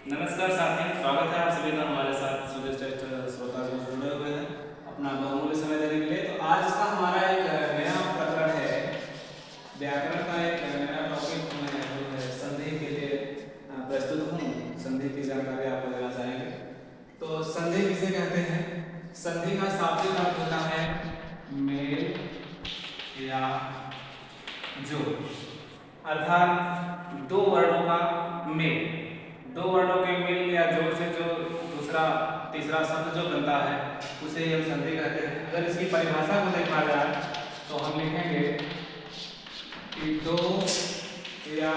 नमस्कार साथी, स्वागत है आप सभी का हमारे साथ स्वदेश टेस्ट श्रोता जो जुड़े हुए हैं अपना बहुमूल्य समय देने के लिए। तो आज का हमारा एक नया प्रकरण है, व्याकरण का एक नया टॉपिक मैं जो है संधि के लिए प्रस्तुत हूँ। संधि की जानकारी आपको देना चाहेंगे। तो संधि किसे कहते हैं? संधि का शाब्दिक अर्थ होता है मेल या जोड़, अर्थात दो वर्णों का मेल। दो वर्णों के मेल या जोड़ से जो दूसरा तीसरा शब्द जो बनता है उसे हम संधि कहते हैं। अगर इसकी परिभाषा को देखा जाए तो हम लिखेंगे कि दो या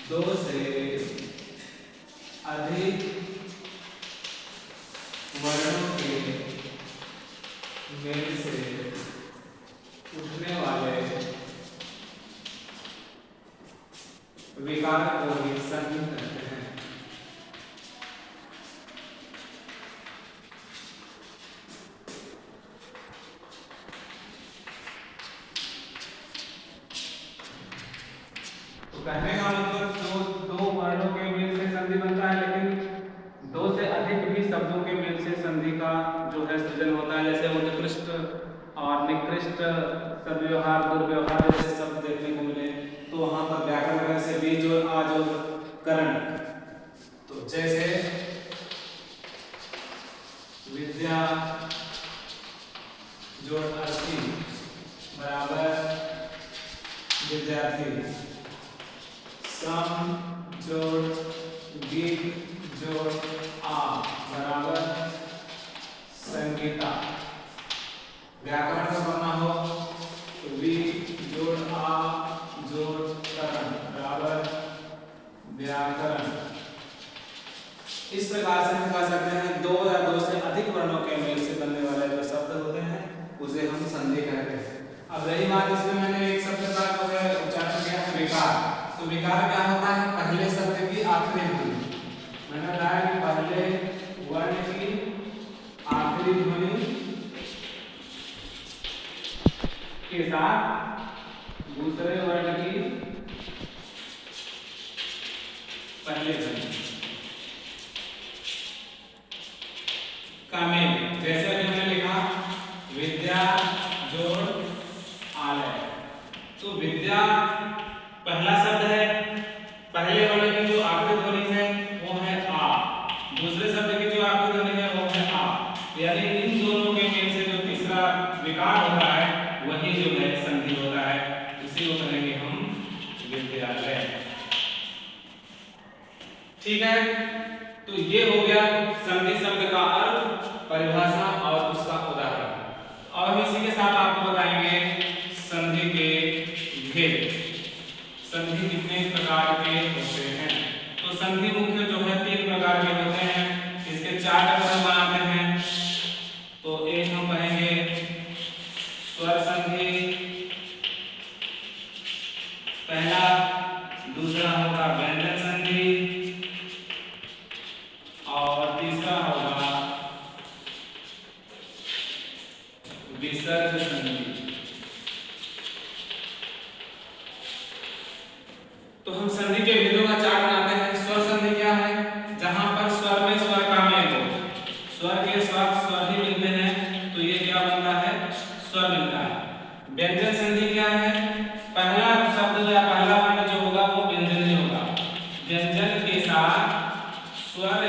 दो से अधिक वर्णों के मेल से उठने वाले विकार को ही संधि कहते हैं। तो कहने का मतलब दो वर्णों के मेल से संधि बनता है, लेकिन दो से अधिक भी शब्दों के मेल से संधि का जो है सृजन होता है। जैसे उत्कृष्ट और निकृष्ट सद्व्यवहार, दुर्व्यवहार जैसे शब्द देखने को मिले तो वहां पर व्याकरण से भी जो आजोड़ करण, तो जैसे विद्या जोड़ अर्थी बराबर विद्यार्थी, सम जोड़ गीत जोड़ आ बराबर संगीता। व्याकरण का पढ़ना हो तो वी जोड़ आ जोड़ करण बराबर व्याकरण। इस प्रकार से हम कह सकते हैं दो या दो से अधिक वर्णों के मेल से बनने वाले जो शब्द होते हैं उसे हम संधि कहते हैं। अब रही बात, इसमें मैंने एक शब्द का जो है उच्चारण किया है विकार। तो विकार क्या होता है? पहले शब्द की आखिरी ध्वनि। मैंने बताया कि पहले वर्ण की आखिरी ध्वनि के साथ दूसरे वर्ण की पहले ध्वनि का मेल। जैसे अभी मैंने लिखा विद्या जोड़ आलय, तो विद्या पहला शब्द है, पहले वर्ण की जो आखिरी ध्वनि है वो है आ, दूसरे शब्द की जो आखिरी ध्वनि है वो है आ, यानी इन दोनों के मेल से जो तीसरा विकार होता है वही जो है संधि होता है। इसी को कहेंगे हम विद्यालय। ठीक है, तो ये हो गया संधि शब्द का अर्थ, परिभाषा और उसका उदाहरण। और इसी के साथ आपको बताएंगे संधि के भेद। संधि कितने प्रकार के होते हैं? तो संधि मुख्य जो है 3 प्रकार के होते हैं। इसके 4 टर्म हम बनाते हैं। तो एक हम कहेंगे स्वर संधि पहला, दूसरा होगा व्यंजन संधि और तीसरा होगा विसर्ग संधि। तो हम संधि के भेदों का चार्ट बनाते हैं। स्वर संधि क्या है? जहां पर स्वर में स्वर का मेल हो, स्वर के साथ स्वर ही मिलते हैं तो ये क्या बनता है? स्वर मिलता है। व्यंजन संधि क्या है? पहला शब्द या पहला वर्ण जो होगा वो व्यंजन ही होगा। व्यंजन के साथ स्वर